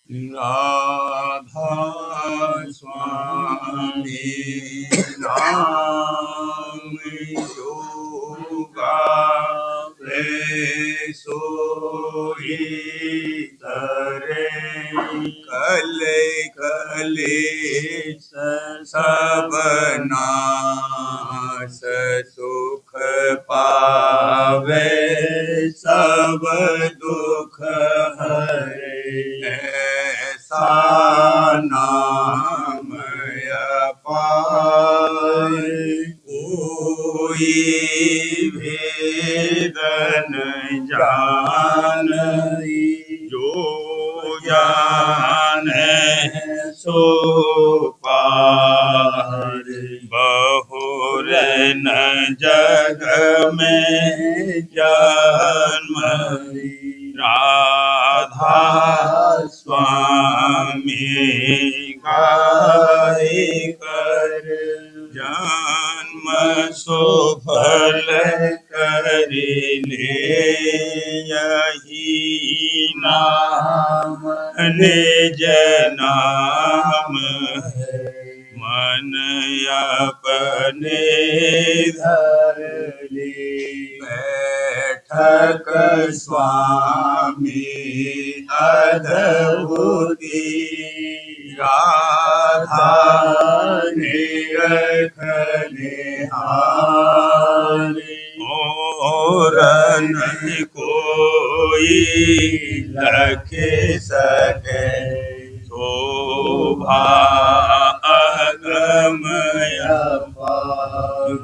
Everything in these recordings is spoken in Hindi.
राधा स्वामी नाम योगा सोई तरे कले कले सब नाश सुख पावे सब दुख हरे ऐसा नाम अपार कोई भेद न जाने जो जाने सो पार बहुर न जग में जन्म राधा स्वामी गाय कर जन्म सो फल कर ले यही नाम निज नाम है मन अपने धर ले बैठक स्वामी अद्भुति राधा निरखने हारे और नहीं कोई रख सके शोभा अगमय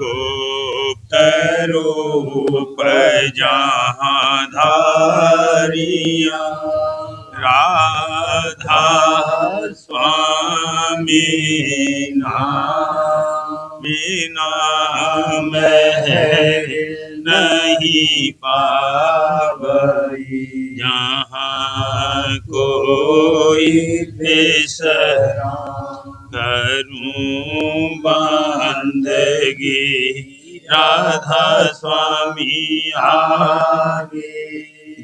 गुप्त रूप जहाँ धारिया राधा स्वामी नाम बिना में नहीं पावई जहाँ कोई बेसरा करूं बंदगी राधा स्वामी आगे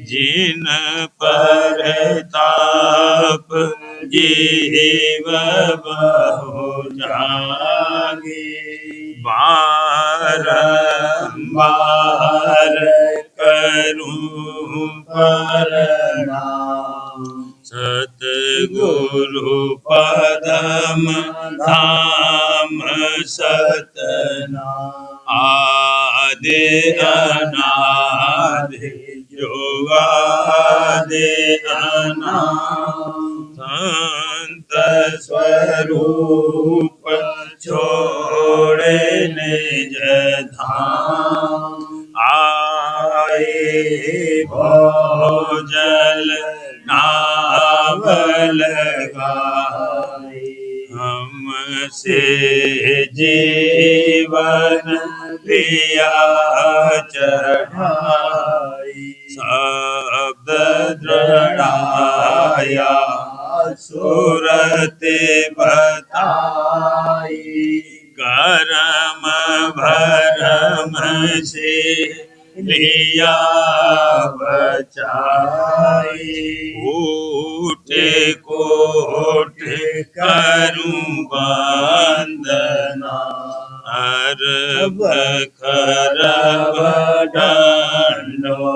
जिन पर ताप जीव बहु जागे बारंबार करूं प्रणाम सतगुरु पदम धाम सतनाम आदि अनादि योगादि अनाम संत स्वरूप छोड़े निज धाम आए भोजल नावल गाए हमसे जीवन लिया चढ़ाई शब्द दृढ़ाया सूरत बताई करम भरम से लिया बचाई ऊटे कोट करूं वंदना अरब खरब दंडो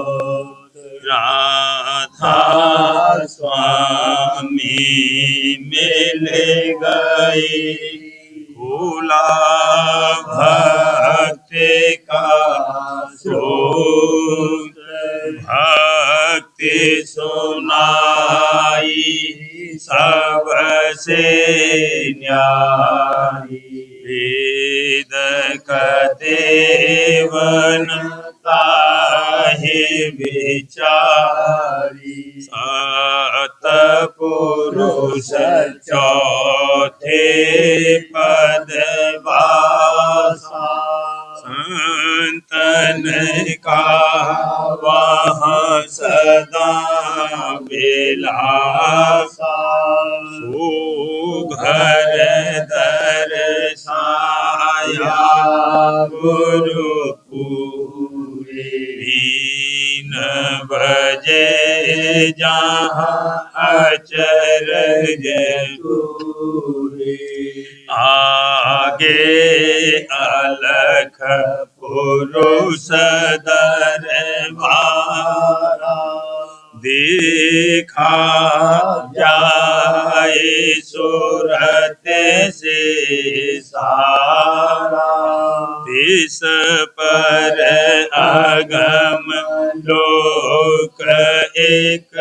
राधा स्वामी मिल गए भूला भक्ति का स्रोत भक्ति सुनाई सबसे न्यारी वेद कदेवन ताहि विचारी सतपुरुष चौथे पद वासा संतन का वहाँ सदा विलासा सुघर दर्शाया गुरु पूरे 3 बजे जहाँ अचल गरज तूरी। आगे अलख पुरुष दरबारा, देखा जाए सूरत से सारा। तिस पर अगम लोक एक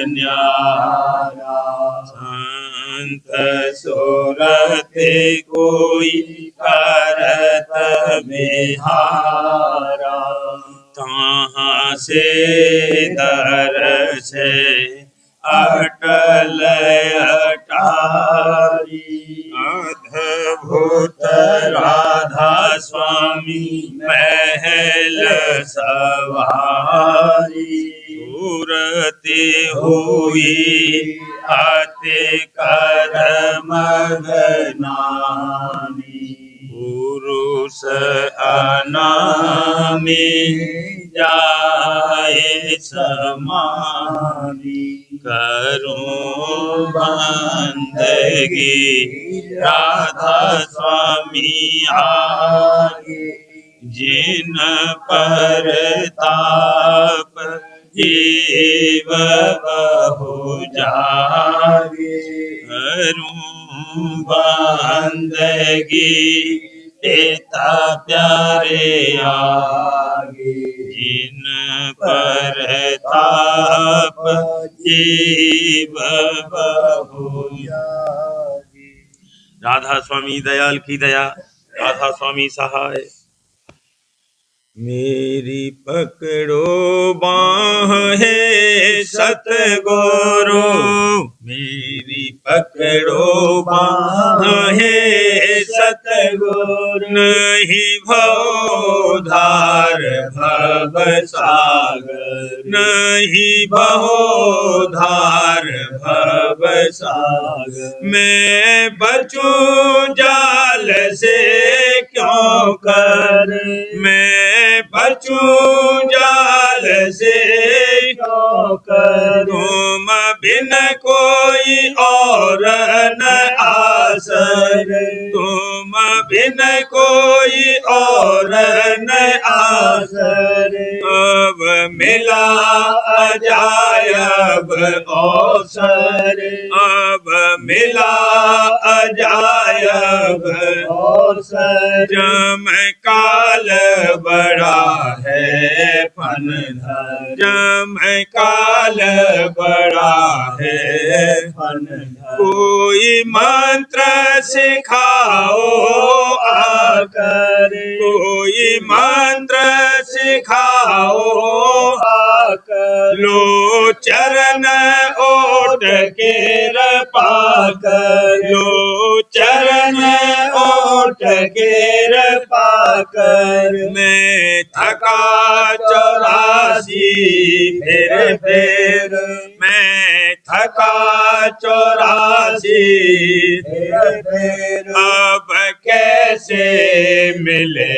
न्यारा, संत सूरत कोई करत बिहारा। कहाँ से दर्श अटल अटारी, अद्भुत राधा स्वामी महल सवारी। मूर्ति हुई अति कर्म गनानी, पुरुष अनामी जाए समानी। करूं बंदगी राधा स्वामी आगे, जिन पर ताप जीव बहु जागे। करूं बंदगी पिता प्यारे आगे, जिन पर ताप जीव बहु जागे। राधा स्वामी दयाल की दया, राधा स्वामी सहाय। मेरी पकड़ो बाहें सतगुरु, मेरी पकड़ो बाहें सतगुरु। नहीं भवधार भव सागर, नहीं भवधार भव सागर। मैं बचूं जाल से क्यों कर, मैं बचूं जाल से क्यों कर। तुम बिन कोई और न आसर, तुम बिन कोई और न आसर। अब मिला अजायब अवसर, अब मिला अजायब अवसर। जमकाल बड़ा है फनधर, जमकाल बड़ा है फनधर। कोई मंत्र सिखाओ आकर, कोई मंत्र सिखाओ आकर। लो चरण ओट के पाकर, लो चरण ओट के पाकर। मैं थका 84 फिर, मैं थका 84 फिर। अब कैसे मिले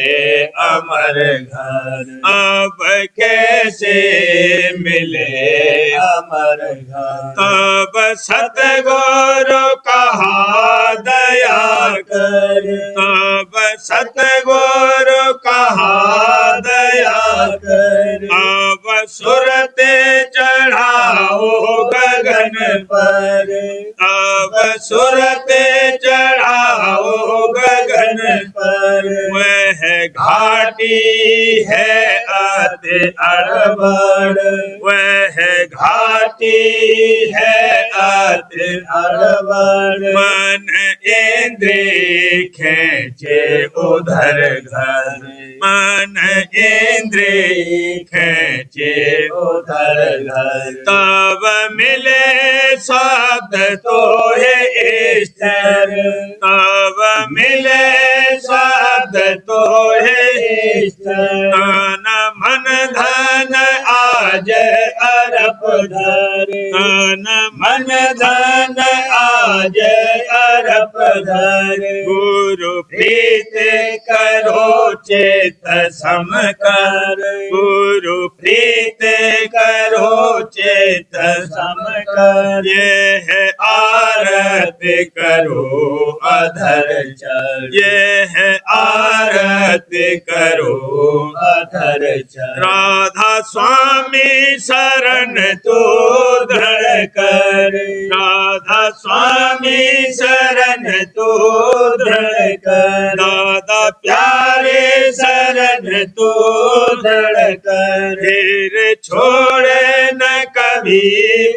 अमर घर, अब कैसे मिले अमर घर। तब सतगुरु कहा दया कर, तब सतगुरु कहा दया कर। अब सुरते चढ़ाओ गगन पर, अब सुरते चढ़ाओ गगन पर। वह घाटी है अति अड़बड़, वह घाटी है अति अड़बड़। मन इंद्रिय खेचे उधर घर, मन इंद्रिय खेचे उधर घर। तब मिले शब्द तो है स्थिर, तब मिले शब्द तो है स्थिर। तन मन धन आज अरप धर, तन मन धन लाज अरप धर। गुरु प्रीत करो चित सम कर, गुरु प्रीत करो चित सम कर। ये है आरती करो अधर चर, ये है आरती करो अधर चर। राधा स्वामी शरण तो दृढ़ कर, राधा स्वामी शरण तो दृढ़ कर। दादा प्यारे शरण तो दृढ़ कर। फिर छोड़े न कभी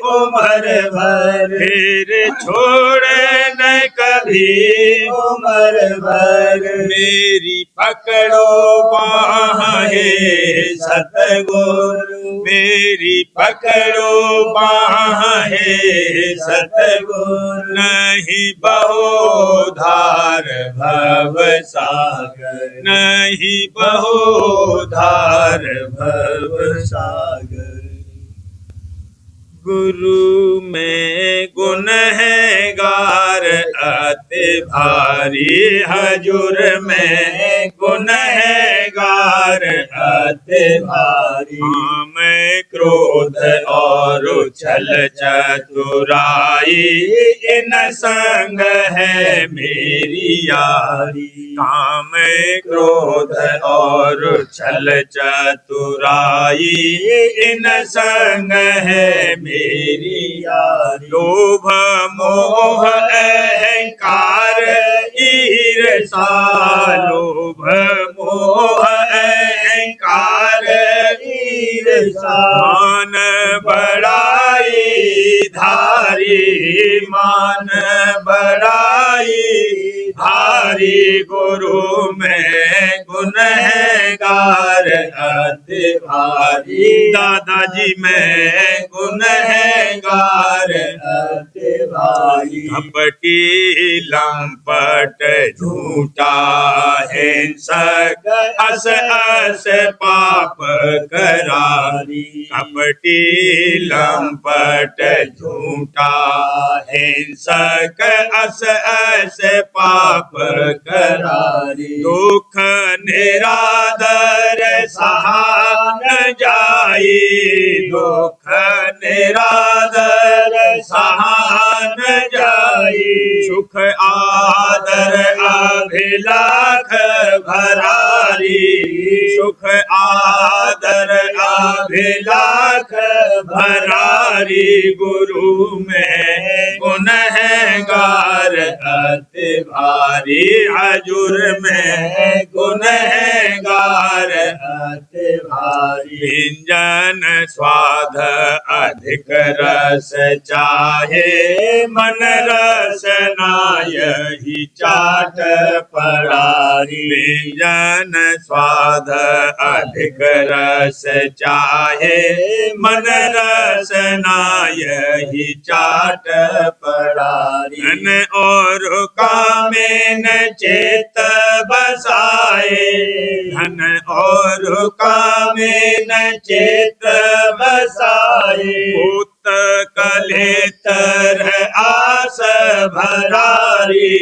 उम्र भर, फिर छोड़े न कभी उम्र भर। मेरी पकड़ो बाहें सतगुरु, मेरी पकड़ो बाहें सतगुरु। नहीं बहो धार भव सागर, नहीं बहो धार भव सागर। गुरु में गुण है गार अति भारी, हजूर में गुण है गार अति भारी। मैं क्रोध और छल चतुराई, इन संग है मेरी यारी। काम क्रोध और छल चतुराई, इन संग है मेरी यारी। लोभ मोह अहंकार ईर्षा, लोभ मोह अहंकार ईर्षा। मान बड़ाई धारी, मान बड़ाई धारी। गुरु में गुण है गार अति भारी, दादाजी में गुण है गार अति भारी। कपटी लंपट झूठा हिंसक, अस अस पाप करारी। कपटी लंपट झूठा हिंसक, अस अस पाप करारी। दुख निरादर सहा न जाई, दुख निरादर सहा न जाई। सुख आदर अभिलाख भरारी, सुख आदर अभिलाख भरारी। गुरु में गुण है गार अति भारी, हजूर में गुण है गार अति भारी। व्यंजन स्वाद अधिक रस चाहे, मन रस नायहि चाट परारी। व्यंजन स्वाद अधिक रस चाहे, मन रस नायहि चाट परारी। धन और कामे न चित बसाए, धन और कामे न चित बसाए। पुत कलेतर आस भरारी,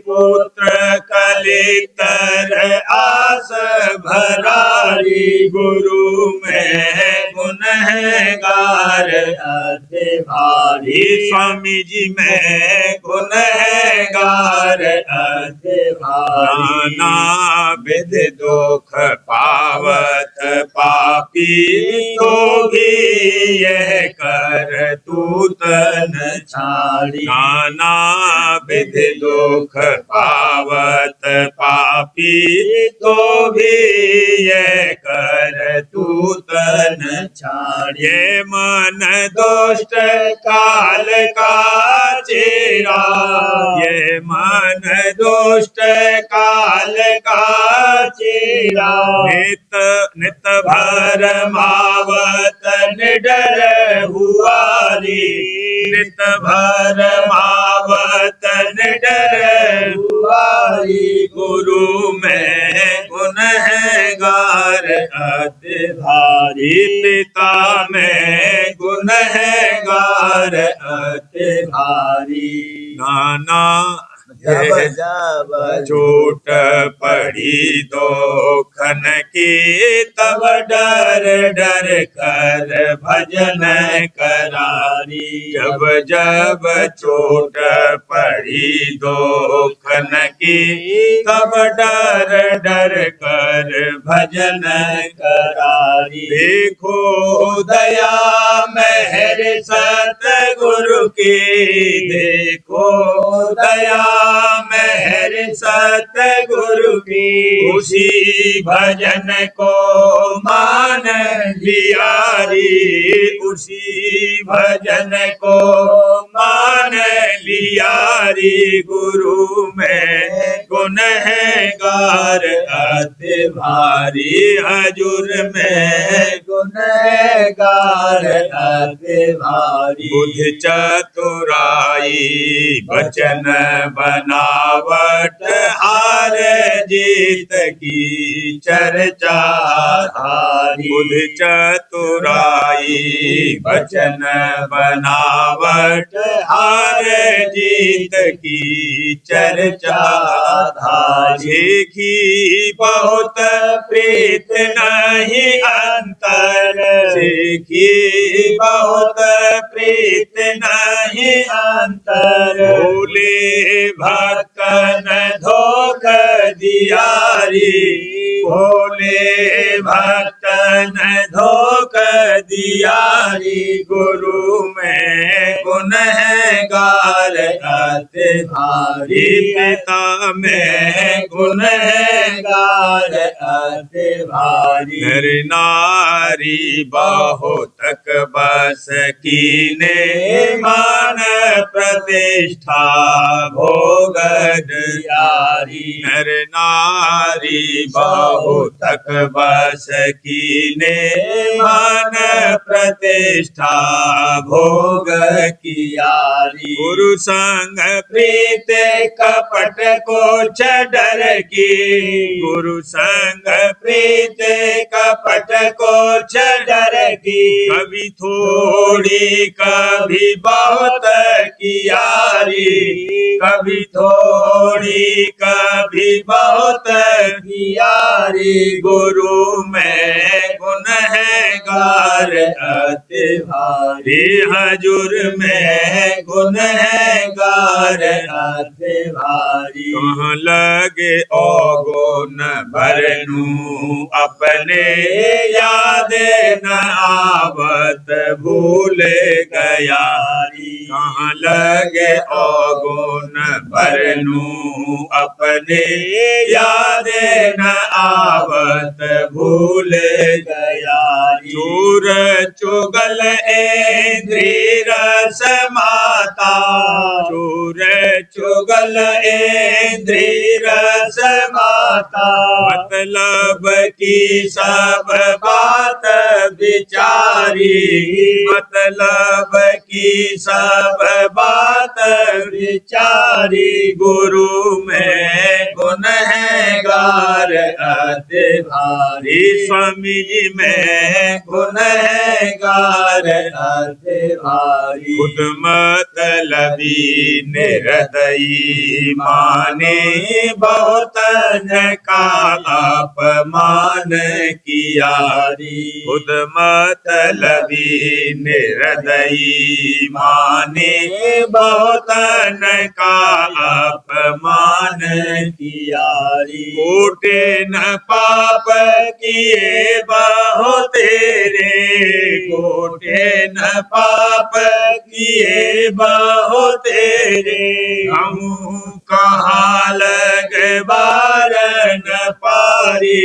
पुत्र कलेतर आस भरारी। गुरु में गुण है गार अति भारी, स्वामी जी में गुण है गार अति भारी। नाना विध दुख पावत पापी, तो भी यह कर तूत न छाड़ी। नाना विध दुख पावत पापी, तो भी यह कर तूत न छाड़ी। ये मन दुष्ट काल का चेरा, ये मन दुष्ट काल का चेरा। नित नित भर मावत निडर हुआरी, नित भर मावत निडर हुआरी। गुरु में गुण है गार अति भारी, पिता में गुण है गार अति भारी। नाना जब जब चोट पड़ी दो खन की तब डर डर कर भजन करारी। जब जब चोट पड़ी दो खन की तब डर डर कर भजन करारी। देखो दया मेहर सतगुरु की, देखो दया मेहर सतगुरु की, उसी भजन को मान लिया रे, उसी भजन को मान लिया रे। गुरु में गुनहगार अति भारी, हजूर में गुनहगार अति भारी। बुद्धि चतुराई वचन बनावट, हार जीत की चर्चा धारी। बुद्धि चतुराई वचन बनावट, हार जीत की चर्चा धारी। सीखी बहुत प्रीत नहीं अंतर, सीखी बहुत प्रीत नहीं अंतर। भोले भक्तन धोख दिया रे, भोले भक्तन धोख दिया रे। गुरु में गुनहगार अति भारी, पिता में गुनहगार अति भारी। नर नारी बहुतक बस कीने, मान प्रतिष्ठा भोग दियारी। नर नारी बहुतक बस कीने, मान प्रतिष्ठा भोग कियारी। गुरु संग प्रीत कपट को डर की, गुरु संग प्रीत कपट को डर की। कभी थोड़ी कभी बहुत कियारी, कभी थोड़ी कभी बहुत कियारी। गुरु में गुनहगार अति भारी, हजूर में गुनहगार अति भारी। कहाँ लगे औगुन भरनू अपने, याद न आवत भूल गया री। कहाँ लगे औगुन भरनू अपने, याद न आवत भूल गया री। चोर चुगल इंद्रिय रस माता, चोर चुगल इंद्रिय रस माता। मतलब की सब बात विचारी, मतलब की सब बात विचारी। गुरु में गुनहगार अति भारी, स्वामी जी में गुनहगार अति भारी। खुद मतलबी निर्दयी माने, बहुतन का अपमान किया रे। खुद मतलबी निर्दयी माने, बहुतन का अपमान किया रे। कोटे न पाप किए बहु तेरे, कोटे न पाप किए बहु तेरे। हम कहाँ लग बारन पारी,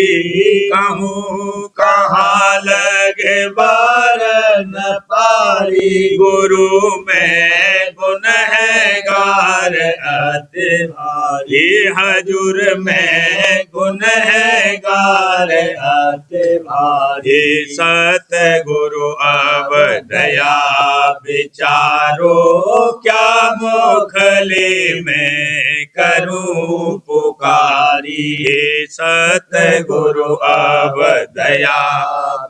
कहूँ कहाँ लग बारन पारी। गुरु में गुनहगार अति भारी, हजूर में गुनहगार अति भारी। सतगुरु अब दया विचारो, क्या मोखले में करूं पुकारी। हे सतगुरु अब दया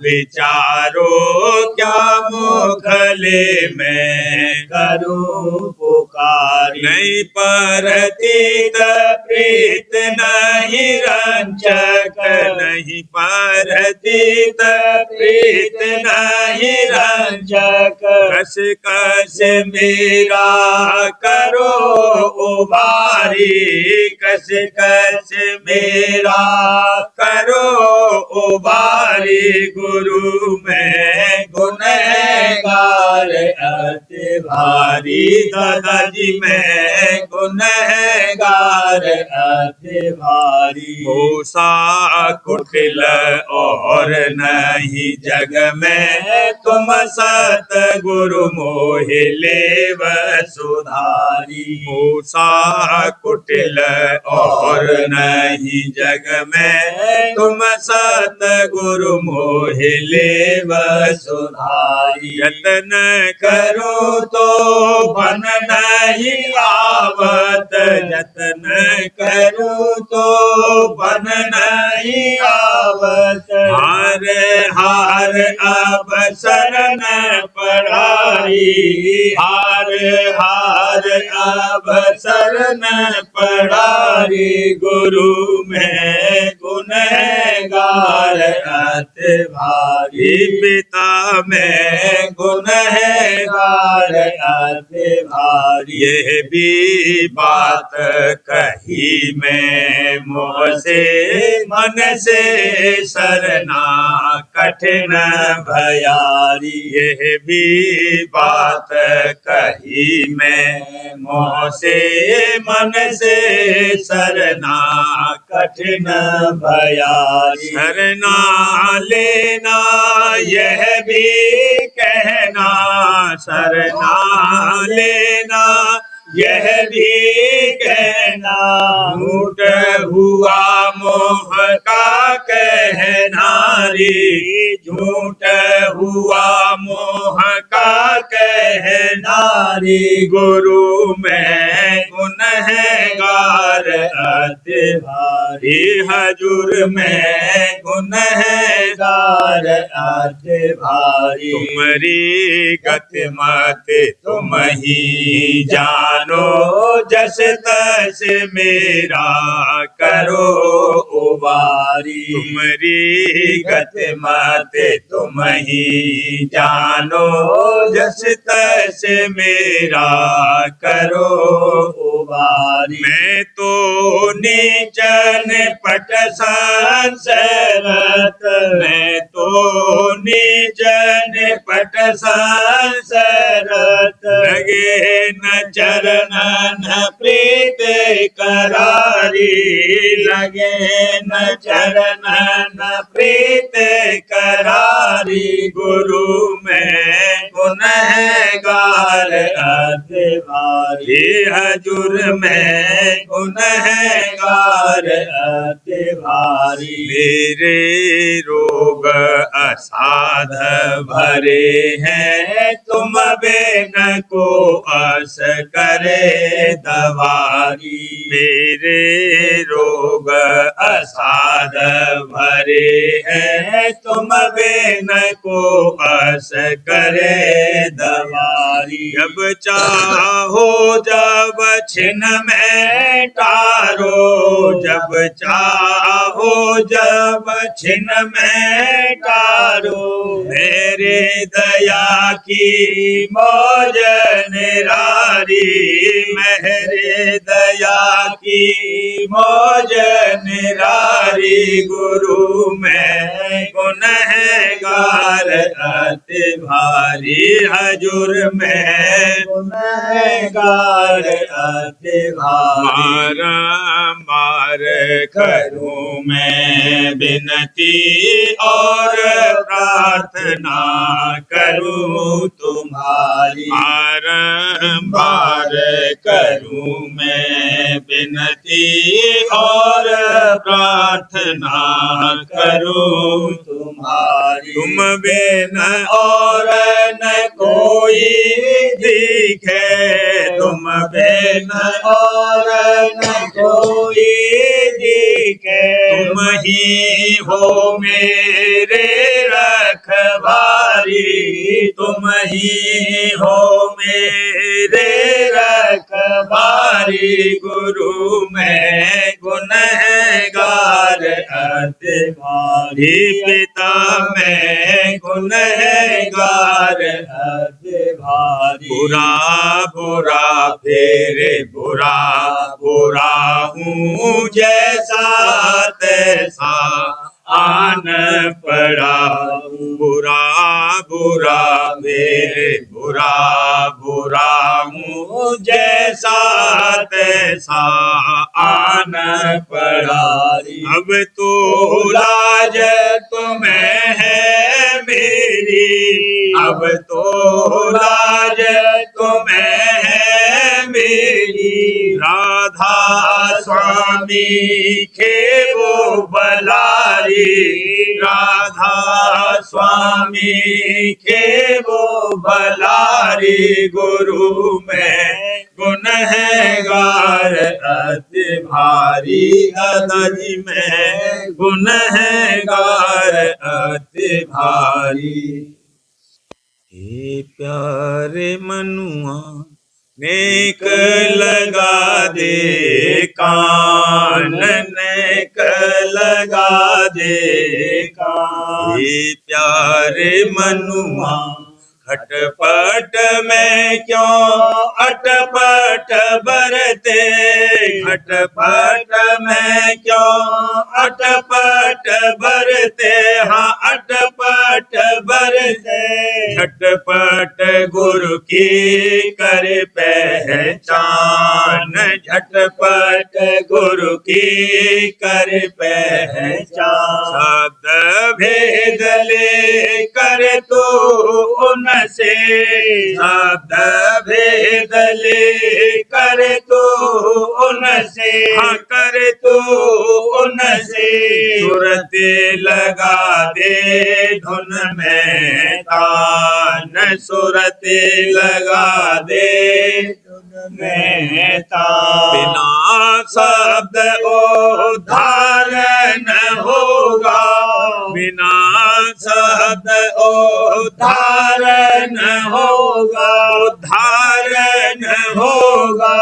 विचारो क्या मुखले मैं करूं पुकारी। नहीं परतीत प्रीत नहीं रंजक नहीं परतीत प्रीत नहीं रंजक कस कस मेरा करो उबारी कस कस मेरा करो उबारी गुरु मैं गुनहगार अति भारी दादाजी मैं गुनहगार अति भारी। मूसा कुटिल और नहीं जग में तुम सतगुरु मोहि लेव सुधारी। मूसा कुटिल और नहीं जग में तुम सतगुरु मोहि लेव सुधारी। यतन करो तो बन नहीं आवत यतन करो तो बन नहीं आवत। हार हार अब शरण पड़ारी हार हार अब शरण पड़ारी गुरु में गुनहगार अति भारी। पिता में गुनहगार अति भारी। यह भी बात कही मैं मुँह से मन से सरना कठिन भयारी। यह भी बात कही मैं मुँह से मन से सरना कठिन भयारी। सरना लेना यह भी कहना सरना लेना यह भी कहना। झूठ हुआ मोह का कहनारी झूठ हुआ मोह का कहनारी। गुरु में गुनहगार अति भारी हजूर में गुनहगार अति भारी। तुम्हारी गति मत तुम ही जानो जस तस मेरा करो उबारी। तुम्हारी गति मत तुम ही जानो जस तस मेरा करो उबारी। मैं तो नीचन पट संसरत मैं तो नीचन पट संसरत। लगे न चरणन प्रीत करारी लगे न चरणन प्रीत करारी। गुरु में गुनहगार अति भारी हजूर में गुनहगार अति भारी। मेरे रोग असाध भरे हैं तुम बेन को अस करे दवारी। मेरे रोग असाध भरे हैं तुम बेन को अस करे दवारी। जब चाहो जब छिन में टारो जब चाहो जब छिन में टारो। मेरे दया की मौज निरारी मेरे दया की मौज निरारी। गुरु में गुनहगार अति भारी हजूर में गुनहगार अति भारी। मार करूं मैं विनती और प्रार्थना करूं तुम्हारी। बारंबार करूं मैं विनती और प्रार्थना करूं तुम्हारी। तुम बिन और न कोई दिखे तुम बिन और न कोई दिखे। तुम ही हो मेरे रखवारी, तुम ही हो मेरे रखवारी। गुरु मैं गुनहगार अति भारी, पिता मैं गुनहगार अति भारी। बुरा बुरा फेरे बुरा बुरा हूँ, जैसा तैसा आन पड़ा। बुरा बुरा फेरे बुरा बुरा हूँ, जैसा तैसा आन पड़ा। अब तो लाज तुम्हें है मेरी, अब तो लाज तुम्हें है मेरी। राधा स्वामी के वो बलारी, राधा स्वामी के वो बलारी। गुरु मैं गुनहगार अति भारी, दादाजी मैं गुनहगार अति भारी। हे प्यारे मनुआ नेक लगा दे कान, नेक लगा दे कान। हे प्यारे मनुआ खटपट में क्यों अटपट बरते, खटपट में क्यों अटपट बरते। हाँ अटपट बरते, झटपट गुरु की कर पहचान, झटपट गुरु की कर पहचान। शब्द भेद ले कर तो उनसे, शब्द भेद ले कर तो उनसे। हाँ कर तो उनसे, सुरते लगा दे धुन में तान, सुरते लगा दे धुन में तान। बिना शब्द उद्धार न होगा, बिना शब्द उद्धार न होगा, उद्धार न होगा।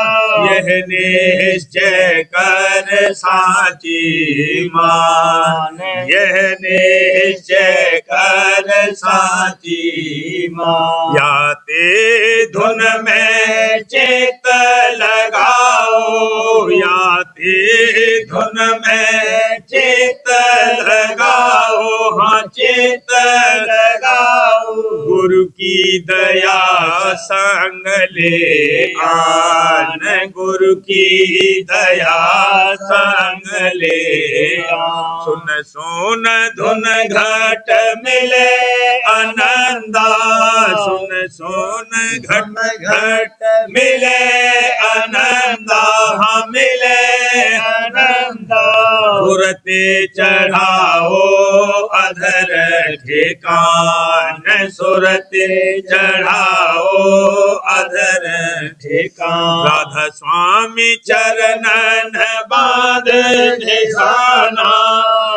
यह निश्चय कर साची मान, यह निश्चय कर साची मान। याते धुन में चित लगाओ, याते धुन में चित लगाओ। हाँ चित लगाओ, गुरु की दया संग ले आन, गुरु की दया संग ले आन। सुन सुन धुन घट मिले आनंदा, सुन सुन घट घट मिले आनंदा। हाँ मिले आनंदा, सुरते चढ़ाओ अधर ठिकान, सुरते चढ़ाओ अधर ठिकान। राधा स्वामी चरणन बांध निशाना,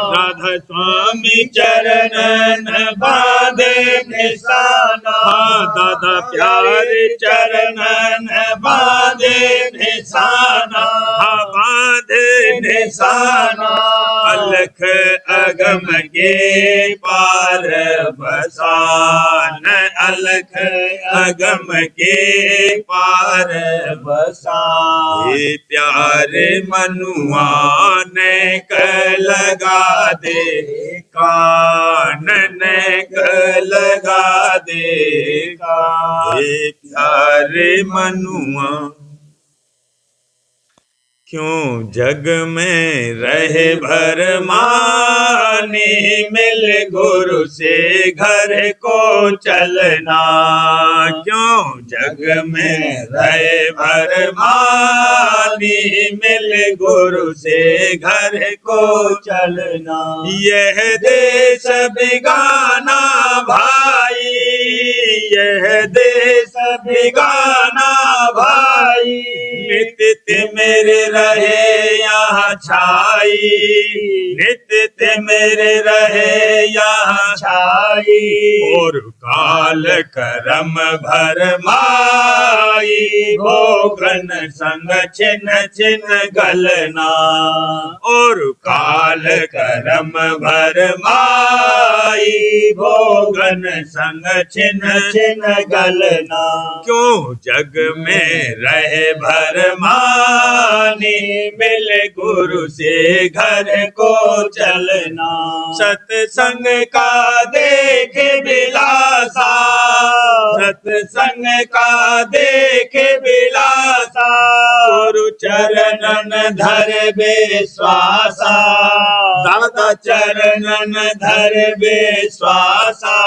राधा स्वामी चरणन बांध निशाना। दादा प्यारे चरणन बांध निशाना, हाँ बांध निशाना। अलख अगम के पार बसान, अलख अगम के पार बसान। हे प्यारे मनुआ नेक लगा दे कान, नेक लगा दे कान। हे प्यारे मनुआ क्यों जग में रहे भरमानी, मिल गुरु से घर को चलना। क्यों जग में रहे भरमानी, मिल गुरु से घर को चलना। यह देश बिगाना भाई, यह देश बिगाना भाई, नित्य मेरे रहे यहाँ छाई, नित्य मेरे रहे यहाँ छाई। और काल करम भर माई, भोगन संग छिन्न छिन्न गलना, और काल करम भर माई, भोगन संग छिन्न छिन्न गलना। क्यों जग में रहे भरमानी, मिले गुरु से घर को चलना, सत्संग का देखे बिलासा, सत्संग का देखे बिलासा, गुरु चरणन धर बेश्वासा, दादा चरणन धर बेश्वासा,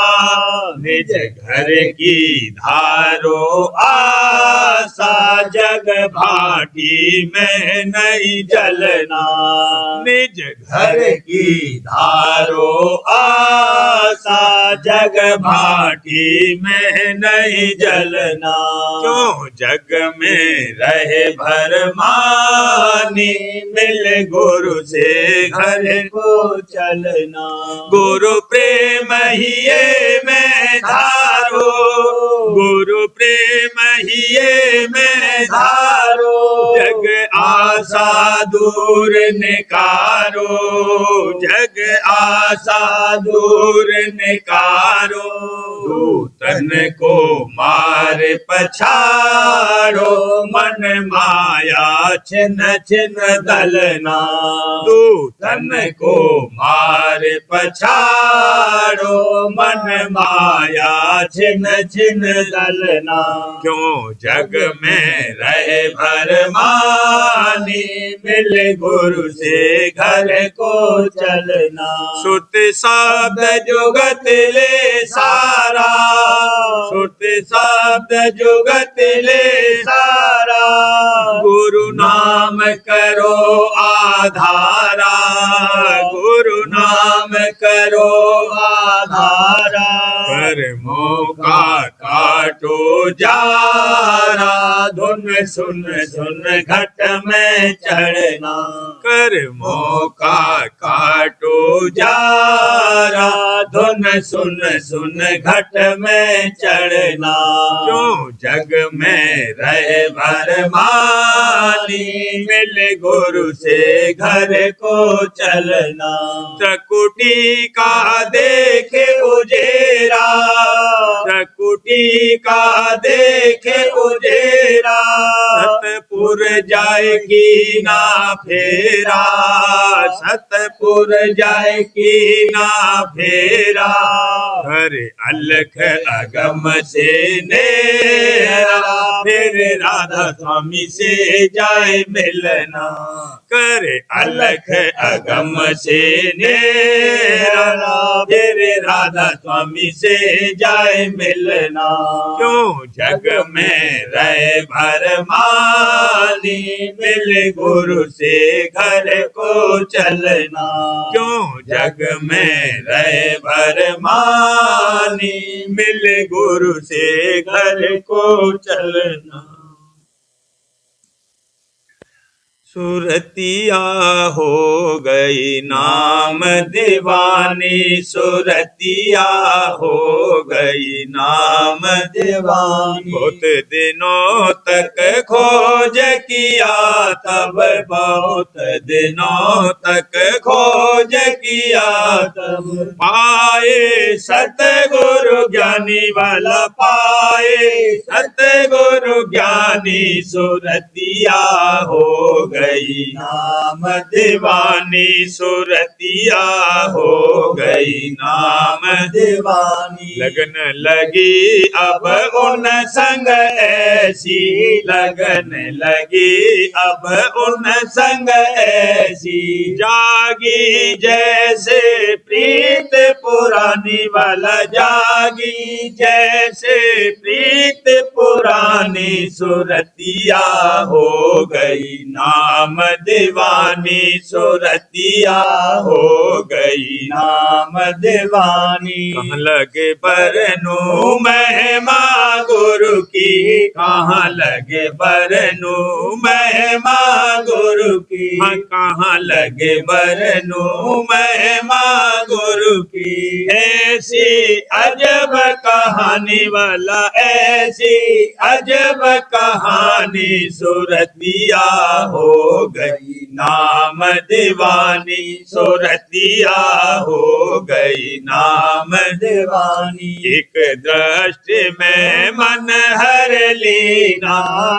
निज घर की धारो आशा, जग भाटी में नहीं जलना, निज घर की धारो आशा, जग भाटी में नहीं जलना, क्यों जग में रहे भरमानी, मिल गुरु से घर को चलना। गुरु प्रेम ही ये में धारो, गुरु प्रेम ही ये में धारो, जग आशा दूर निकारो, जग आशा दूर निकारो, दूतन को मार पछाड़ो, मन माया छिन्न छिन्न दलना, दूतन को मार पछाड़ो, मन माया छिन्न छिन्न दलना, क्यों जग में रहे भरमानी, मिल गुरु से घर को चलना, सुत शब्द जुगत ले सारा, सुत शब्द जुगत ले सारा, गुरु नाम करो आधारा, गुरु नाम करो आधारा, कर्मों का काटो जारा, धुन सुन सुन घट में चढ़ना, कर्मों का काटो जारा, धुन सुन सुन घट में चढ़ना, क्यों जग में रहे भरमानी, मिल गुरु से घर को चलना, त्रकुटी का देखे उजेरा, त्रकुटी का देखे उजेरा, सतपुर जाएगी ना फेरा, सतपुर जाएगी ना फेरा, हर अलख अगम से नेरा, फिर राधा स्वामी से जाए मिलना, कर अलख अगम से नेरा, फिर राधा स्वामी से जाए मिलना, क्यों जग में रहे भरमानी, मिल गुरु से घर को चलना, क्यों जग में रहे भरमानी, मिल गुरु से घर को चलना। सुरतिया हो गई नाम दीवानी, सुरतिया हो गई नाम दीवानी, बहुत दिनों तक खोज किया, तब बहुत दिनों तक खोज किया, तब पाए सतगुरु ज्ञानी वाला पाए, सतगुरु ज्ञानी, सुरतिया हो गई नाम दीवानी, सुरतिया हो गई नाम दीवानी, लगन लगी अब उन संग ऐसी, लगन लगी अब उन संग ऐसी, जागी जैसे प्रीत पुरानी वाला, जागी जैसे प्रीत पुरानी, सुरतिया हो गई नाम नाम दीवानी सुरतिया हो गई नाम दीवानी। कहाँ लगे बरनू महिमा गुरु की, कहाँ लगे बरनू महिमा गुरु की, हाँ कहाँ लगे बरनू महिमा गुरु की। ऐसी अजब कहानी वाला, ऐसी अजब कहानी सुरतिया हो गई नाम दीवानी सुरतिया हो गई नाम दीवानी। एक दृष्टि में मन हर लीना,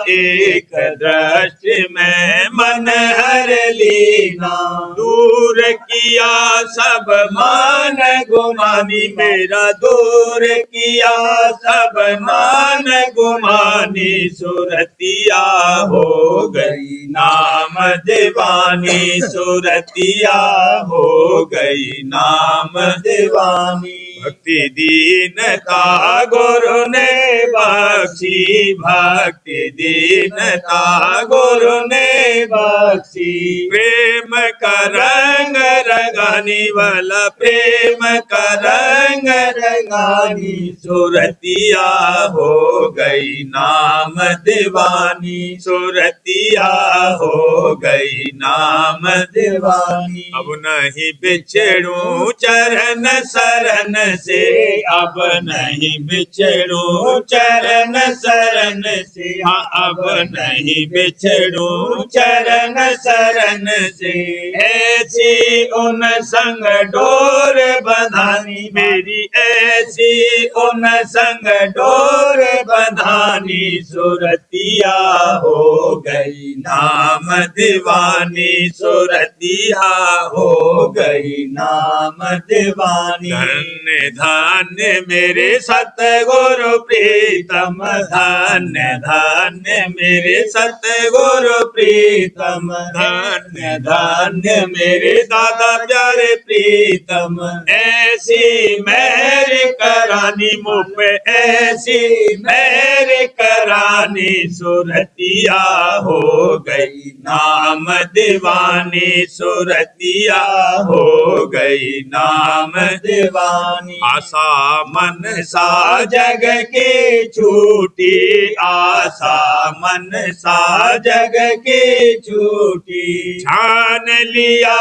एक दृष्टि में मन हर लीना, दूर किया सब मान गुमानी मेरा, दूर किया सब मान गुमानी सुरतिया हो गई नाम दीवानी सुरतिया हो गई नाम दीवानी। भक्ति दीनता गुरु ने बख्शी, भक्ति दीनता गुरु ने बख्शी, प्रेम का रंग रंगानी वाला, प्रेम का रंग रंगानी सुरतिया हो गई नाम दीवानी सुरतिया हो गई नाम दीवानी। अब नहीं बिछड़ू चरण शरण से, अब नहीं बिछड़ू चरण शरण से, हाँ अब नहीं बिछड़ू चरण शरण से। ऐसी उन संग डोर बंधानी मेरी, ऐसी उन संग डोर बंधानी सुरतिया हो गई नाम दीवानी सुरतिया हो गई नाम दीवानी। धन्य धन्य मेरे सतगुरु प्रीतम, धन्य धन्य मेरे सतगुरु प्रीतम, धन्य धन्य मेरे दादा प्यारे प्रीतम। ऐसी मेहर करानी मुझ पे, ऐसी मेहर करानी सुरतिया हो गई नाम दीवानी सुरतिया हो गई नाम दीवानी। आशा मन सा जग के छूटी, आशा मन सा जग के छूटी, छान लिया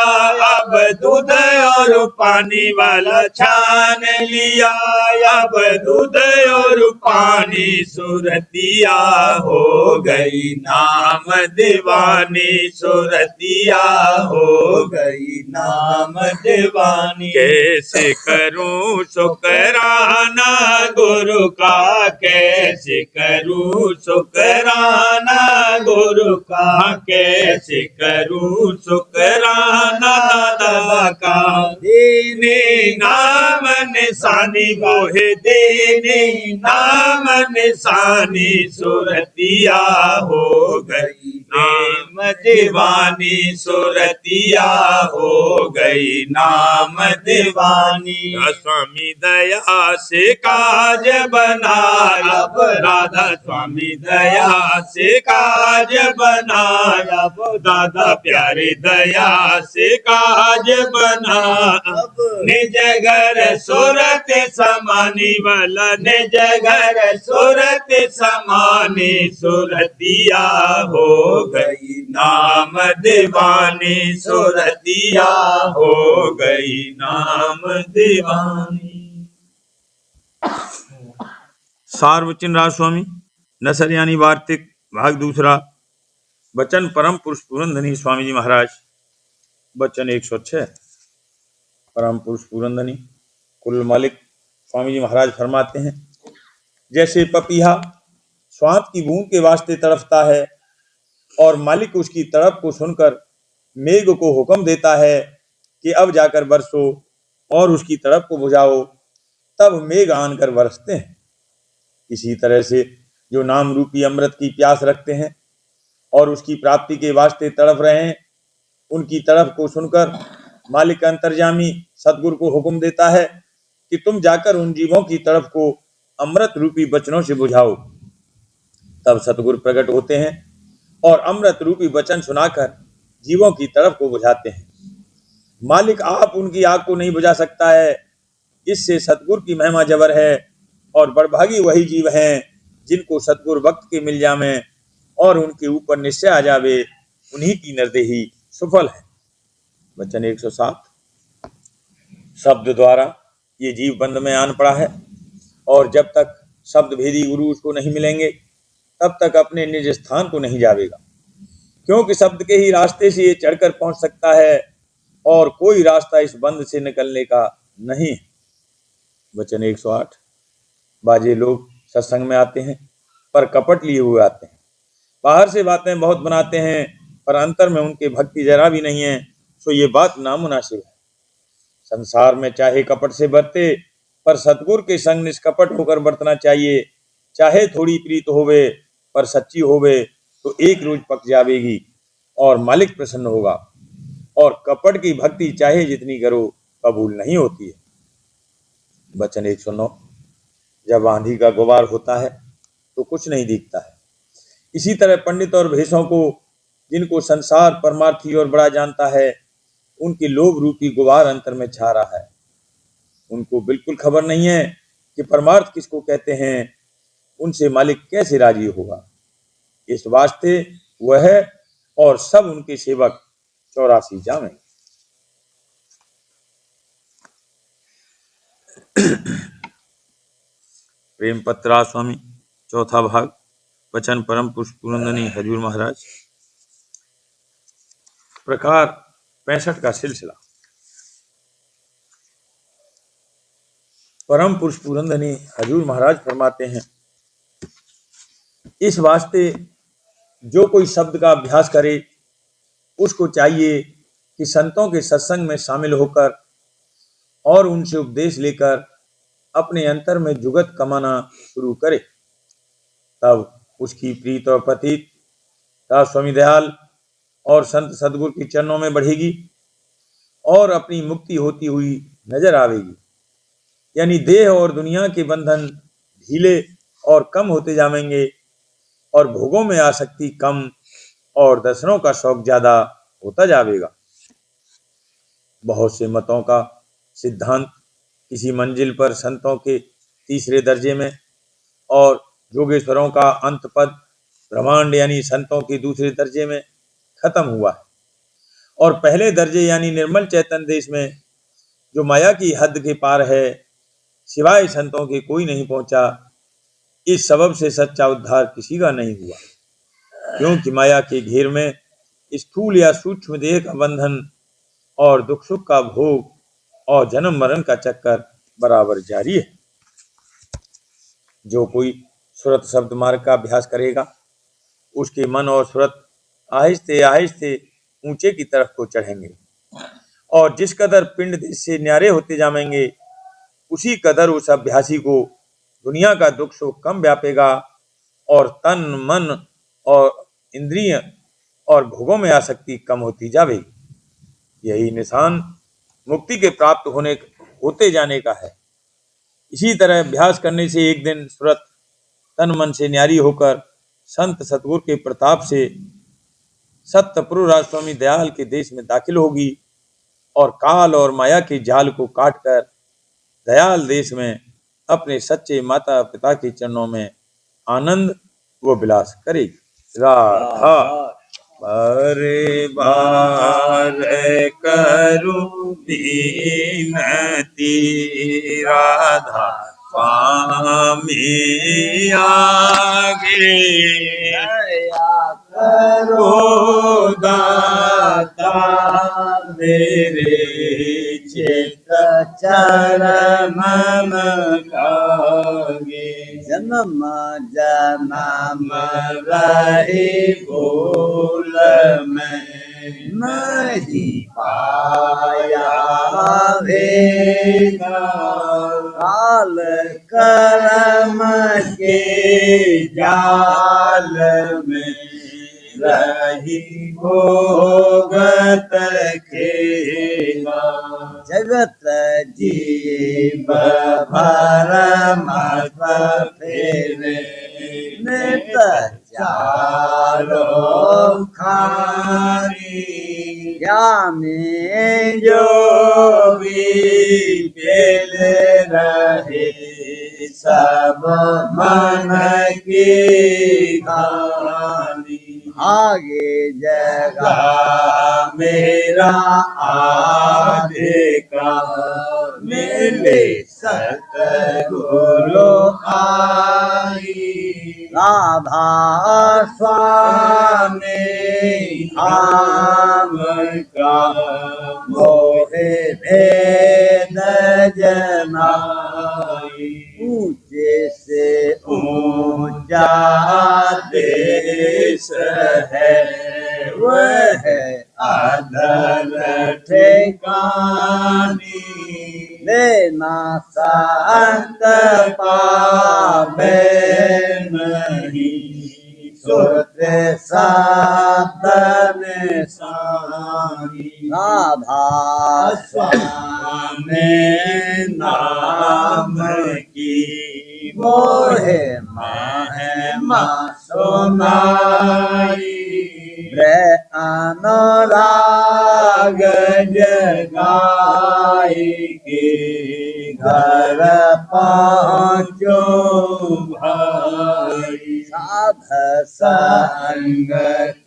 अब दूध और पानी वाला, छान लिया अब दूध और पानी सुरतिया हो गई नाम दीवानी सुरतिया हो गई नाम दीवानी। कैसे करूं शुकराना गुरु का, कैसे करूं शुकराना गुरु का, कैसे करूं शुकराना दादा का। देने नाम निशानी मोहे, देने नाम निशानी सुरतिया हो गई नाम दीवानी सुरतिया हो गई नाम दीवानी। स्वामी दया से काज बनाया, राधा स्वामी दया से काज बनाया, दादा प्यारे दया से काज बना। निज घर सूरत समानी वाला, निज घर सूरत समानी सुरतिया हो गई नाम दीवानी सुरतिया हो गई नाम दीवानी। सार्वजन राज स्वामी नसर यानी वार्तिक भाग दूसरा। वचन परम पुरुष पुरंदनी स्वामी जी महाराज। वचन 106। परम पुरुष पुरंदनी कुल मालिक स्वामी जी महाराज फरमाते हैं, जैसे पपीहा स्वाद की बूंद के वास्ते तड़फता है और मालिक उसकी तड़प को सुनकर मेघ को हुक्म देता है कि अब जाकर बरसो और उसकी तड़प को बुझाओ, तब मेघ आनकर बरसते हैं। इसी तरह से जो नाम रूपी अमृत की प्यास रखते हैं और उसकी प्राप्ति के वास्ते तड़प रहे हैं, उनकी तड़प को सुनकर मालिक अंतर्यामी सतगुरु को हुक्म देता है कि तुम जाकर उन जीवों की तड़प को अमृत रूपी वचनों से बुझाओ। तब सतगुरु प्रकट होते हैं और अमृत रूपी वचन सुनाकर जीवों की तरफ को बुझाते हैं। मालिक आप उनकी आग को नहीं बुझा सकता है। इससे सतगुरु की महिमा जबर है और बड़भागी वही जीव हैं जिनको सतगुरु वक्त के मिल जावे और उनके ऊपर निश्चय आ जावे, उन्हीं की निर्देही सफल है। वचन 107। शब्द द्वारा ये जीव बंध में आन पड़ा है और जब तक शब्द भेदी गुरु उसको नहीं मिलेंगे तब तक अपने निज स्थान को नहीं जावेगा, क्योंकि शब्द के ही रास्ते से ये चढ़कर पहुंच सकता है और कोई रास्ता इस बंध से निकलने का नहीं है। वचन 108। बाजे लोग सत्संग में आते हैं पर कपट लिए हुए आते हैं, बाहर से बातें बहुत बनाते हैं पर अंतर में उनके भक्ति जरा भी नहीं है, सो ये बात नामुनासिब है। संसार में चाहे कपट से बरते पर सतगुरु के संग निष्कपट होकर बरतना चाहिए। चाहे थोड़ी प्रीत होवे पर सच्ची होवे तो एक रोज पक जावेगी और मालिक प्रसन्न होगा, और कपट की भक्ति चाहे जितनी करो कबूल नहीं होती है। वचन 109। जब आंधी का गुबार होता है तो कुछ नहीं दिखता है। इसी तरह पंडित और भेषों को, जिनको संसार परमार्थी और बड़ा जानता है, उनके लोभ रूपी गुबार अंतर में छा रहा है। उनको बिल्कुल खबर नहीं है कि परमार्थ किसको कहते हैं, उनसे मालिक कैसे राजी होगा। इस वास्ते वह और सब उनके सेवक 84 जावें। प्रेम पत्रा स्वामी चौथा भाग। वचन परम पुष्पूनंदनी हजूर महाराज। प्रकार 65 का सिलसिला। परम पुरुष पुरंदनी हजूर महाराज फरमाते हैं, इस वास्ते जो कोई शब्द का अभ्यास करे उसको चाहिए कि संतों के सत्संग में शामिल होकर और उनसे उपदेश लेकर अपने अंतर में जुगत कमाना शुरू करे, तब उसकी प्रीत और प्रतीत स्वामी दयाल और संत सदगुरु के चरणों में बढ़ेगी और अपनी मुक्ति होती हुई नजर आवेगी। यानी देह और दुनिया के बंधन ढीले और कम होते जाएंगे और भोगों में आसक्ति कम और दर्शनों का शौक ज्यादा होता जाएगा। बहुत से मतों का सिद्धांत किसी मंजिल पर संतों के तीसरे दर्जे में और योगेश्वरों का अंत पद ब्रह्मांड यानी संतों के दूसरे दर्जे में खत्म हुआ है, और पहले दर्जे यानी निर्मल चैतन्य देश में जो माया की हद के पार है, सिवाय संतों के कोई नहीं पहुंचा। इस सबब से सच्चा उद्धार किसी का नहीं हुआ, क्योंकि माया के घेर में स्थूल या सूक्ष्म देह का बंधन और दुख सुख का भोग और जन्म मरण का चक्कर बराबर जारी है। जो कोई सुरत शब्द मार्ग का अभ्यास करेगा उसके मन और सुरत आहिस्ते आहिस्ते ऊंचे की तरफ को चढ़ेंगे, और जिस कदर पिंड देश से न्यारे होते जाएंगे उसी कदर उस अभ्यासी को दुनिया का दुख सुख कम व्यापेगा और तन मन और इंद्रिय और भोगों में आसक्ति कम होती जाएगी। यही निशान मुक्ति के प्राप्त होते जाने का है। इसी तरह अभ्यास करने से एक दिन सुरत तन मन से न्यारी होकर संत सतगुरु के प्रताप से सत्यपुरु राजस्वामी दयाल के देश में दाखिल होगी और काल और माया के जाल को काटकर दयाल देश में अपने सच्चे माता पिता के चरणों में आनंद व विलास करेगी। राधा बारे बार करूं बिनती, राधा स्वामी आगे करो दाता मेरे चित चरण लागे, जन्म जन्म रही भूल में नहीं पाया वेगा, काल कर्म के जाल में रही भोगत खेला, जगत जीव भर मत फेरे नित चार रो खानी या में जो भी पेल रहे सब मन की खानी आगे जगह मेरा आधे का मिले सतगुरु आई राधा स्वामी आम का मोहे भेद जनाई ऊंचे से ऊंचा देश है वह अधर ठिकानी लेना संत पावे नहीं सोते साधन सानी राधा स्वामी नाम की मोहे महिमा सुनाई अनुराग जगाई के घर पहुँचो भाई साध संग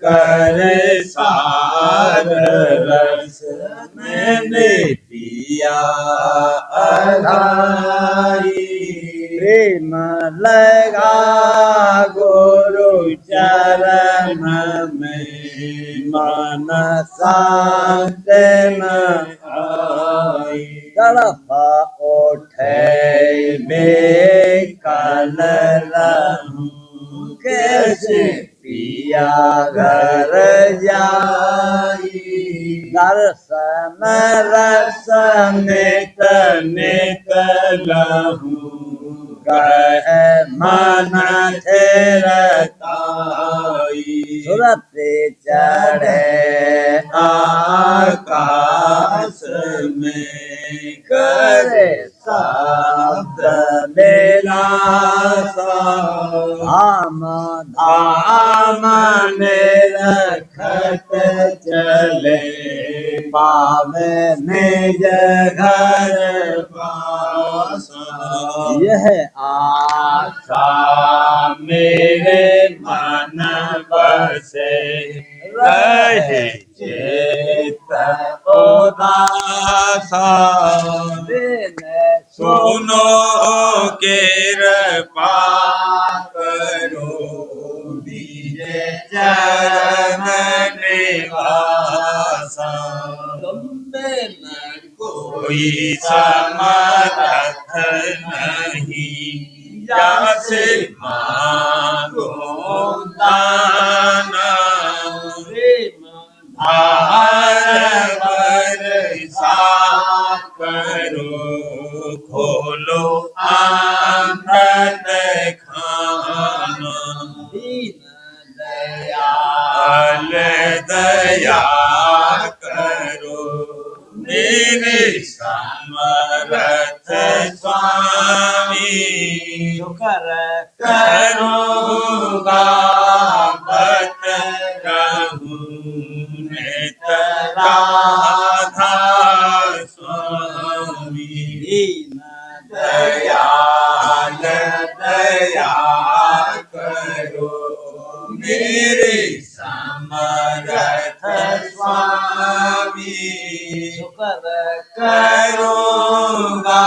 कर सार रस मैंने पिया अधाई प्रेम लगा गुरु चरण में मन शांत न आई तड़प उठे बेकल रहूं कैसे पिया घर जाई दर्शन रस नित नित लहूं कह मन ठहरताई सुरत चढ़े आकाश में करे शब्द बेलासा धाम धाम में रखत चले पावे निज घर पासा यह आशा मेरे मन बसे रहे चित उदासा सुनो कृपा करो दीजे चरण निवासा कोई समर्थ नहीं जैसे मांगो दाना धार बरसा करो खोलो अमृत खाना दयाल दया करो मेरे समर्थ स्वामी कर करूँगा बत रहूं नित राधा स्वामी दयाल दया करो मेरे समर्थ स्वामी करूँगा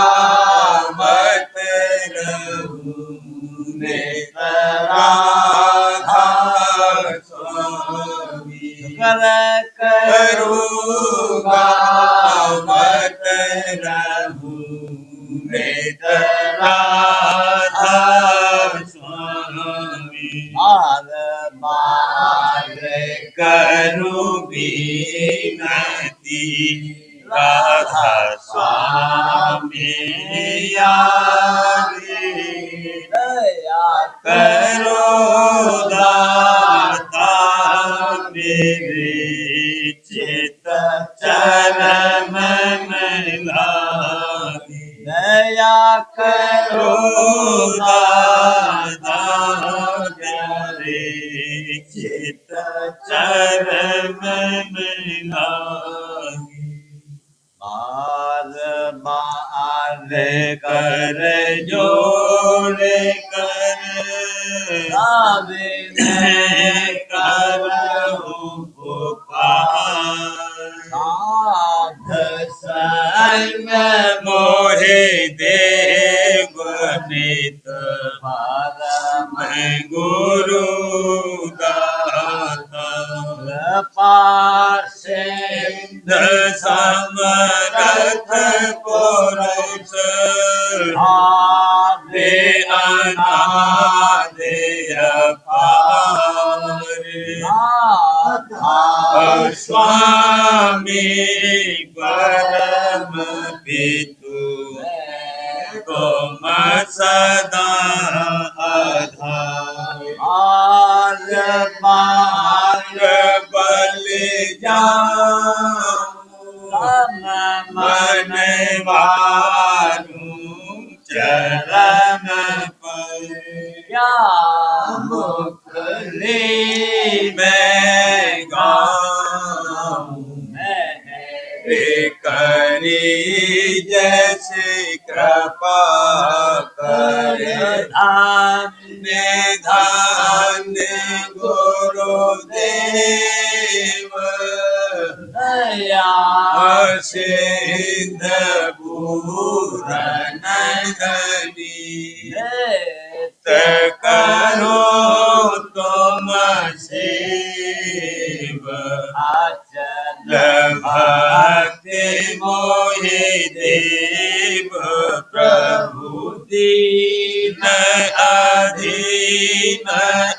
मत रहूं नित राधा स्वामी करूँगा मत रहूं नित राधा स्वामी बार बार करूं विनती राधा स्वामी आगे दया करो दाता मेरे चित चरण में लागे दया करो दाता मेरे चित मन लागे। बार बार कर जोड़ कर मैं करहूँ पुकार। साध संग मोहे देव नित परम गुरु दाता। कृपा सिंध समरथ पुरुष आदि अनादि अपार। नाथ स्वामी परम पितु तुम सदा आधार। आर पार बलि जाऊं मन मारूं चरण पर। क्या मुख ले मैं गाऊं करी जैसे कृपा करे। धन्य धन्य गुरुदेव दया सिंध पूरन धनी। करो तुम सेव अचल भक्ति मोहि देव प्रभु। दीन अधीन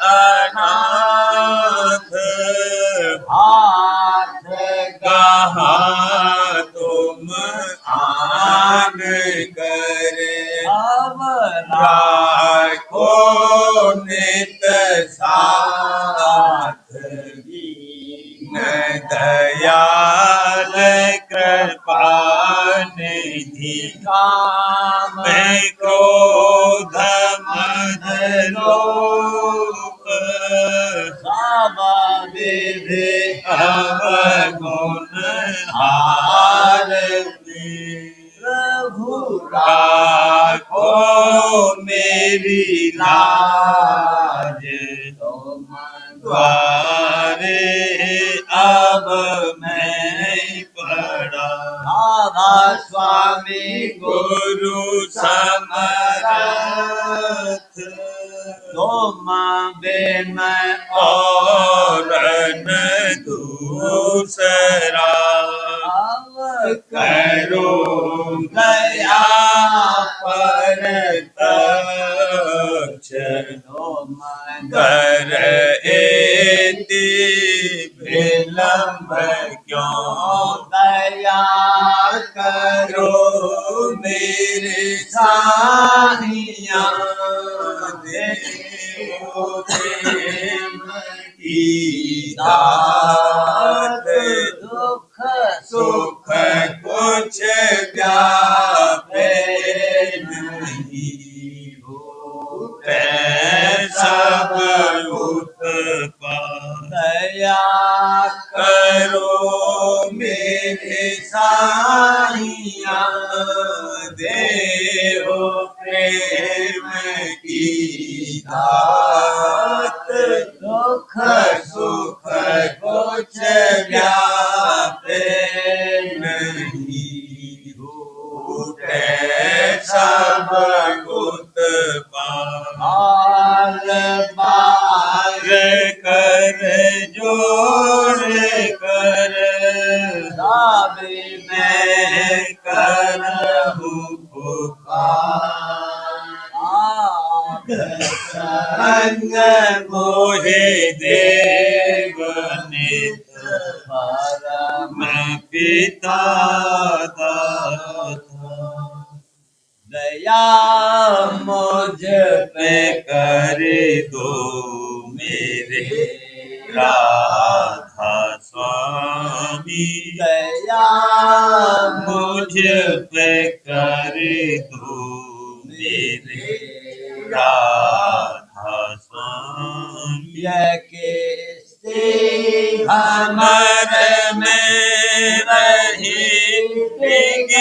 अनाथ हाथ कहा तुम आन करे। अब राखो नित साथ दीन दयाल कृपा निधि। काम क्रोध मद लोभ सब विधि अवगुण हार। प्रभु राखो मेरी लाज तुम द्वारे अब मैं पड़ा। राधा स्वामी गुरु समरथ तुम बिन और न दूसरा। करो दया परतक्ष कर एति विलंब क्यों। दया करो मेरे साहिया देव प्रेम की दात। दुख सुख कुछ व्यापे नहीं होते सब उत्पात। दया करो मेरे साहिया देव प्रेम की दात। दुख सुख कुछ व्यापे नहीं होते सब उत्पात। बार बार कर जोड़ कर साबे मैं करहूँ पुकार। संग मोहे देव नित परम पिता दाता। दया मुझ पे कर दो मेरे राधा स्वामी। दया मुझ पे कर दो मेरे राधा स्वामी। यह किससे अमर में रही मृग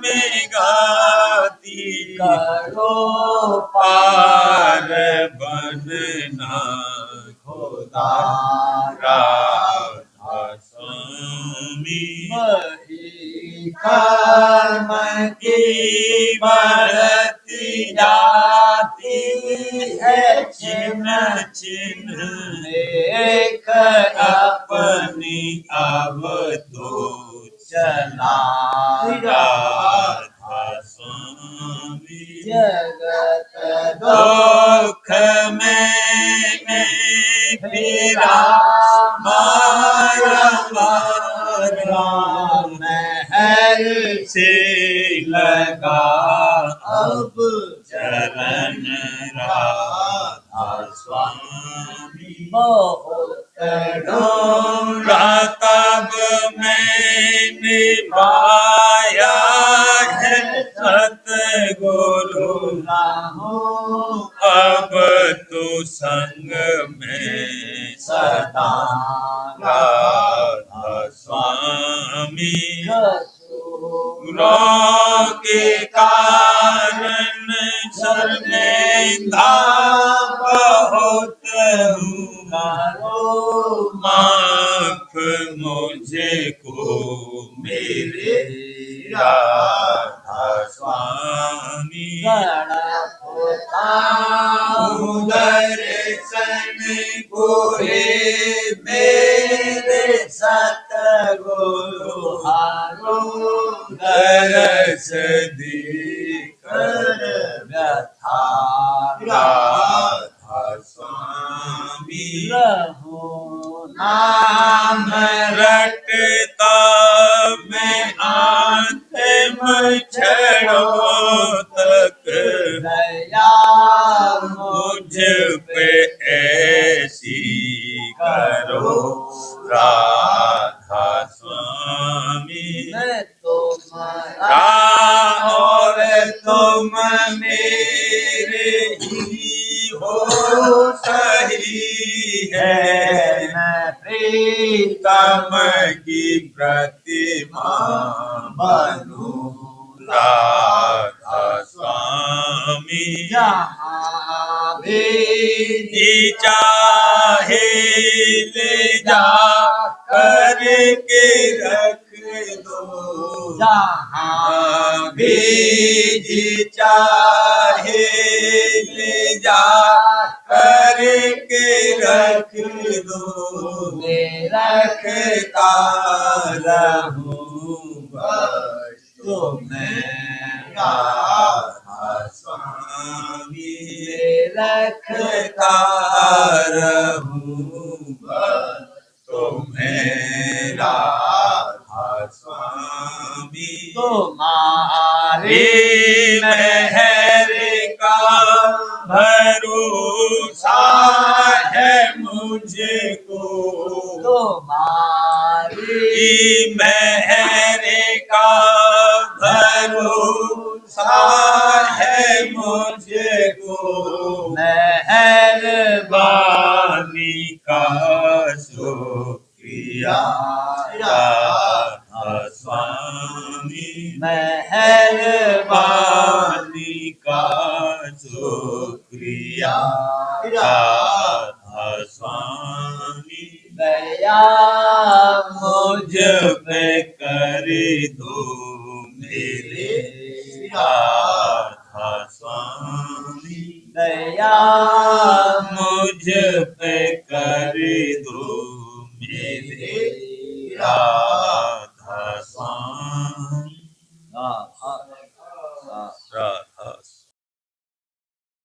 में गाती करो पार बनना खुदा राधा स्वामी वही कर्म की बढ़ती जाती है चिन्ह चिन्ह एक अपनी अब तो चला राधा स्वामी जगत दुख में फिरा माया मारा महल से लगा अब चरण राधा स्वामी बहुत डोरा तब मैंने पाया है सतगुरु अब तो संग में सदा राधा स्वामी गुरों के कारण शर्मिंदा बहुत हूँ माफ मुझे को मेरे राधा स्वामी दर्शन को हे मेरे सतगुरु हारो दरस देकर व्यथा राधा स्वामी रहो नाम रटता मैं अंतिम क्षणों तक दया मुझ पे ऐसी करो राधा स्वामी मैं तुम्हारा और तुम मेरे ही हो सही है मैं प्रीतम की प्रतिमा बनूं राधा स्वामी जहाँ भी चाहे ले जा करके रख दो जहाँ भी चाहे ले जा करके रख दो मैं रखता रहूँगा तो मैं राधा स्वामी रखता रहूँगा तो मैं राधा स्वामी तुम्हारे मेहर का भरोसा है मुझको तुम्हारी मेहर का भरोसा है मुझको मेहरबानी का शुक्रिया राधा स्वामी मेहरबानी का शुक्रिया राधा स्वामी दया मुझ पे कर दो मेरे राधा स्वामी दया मुझ पे कर दो मेरे राधा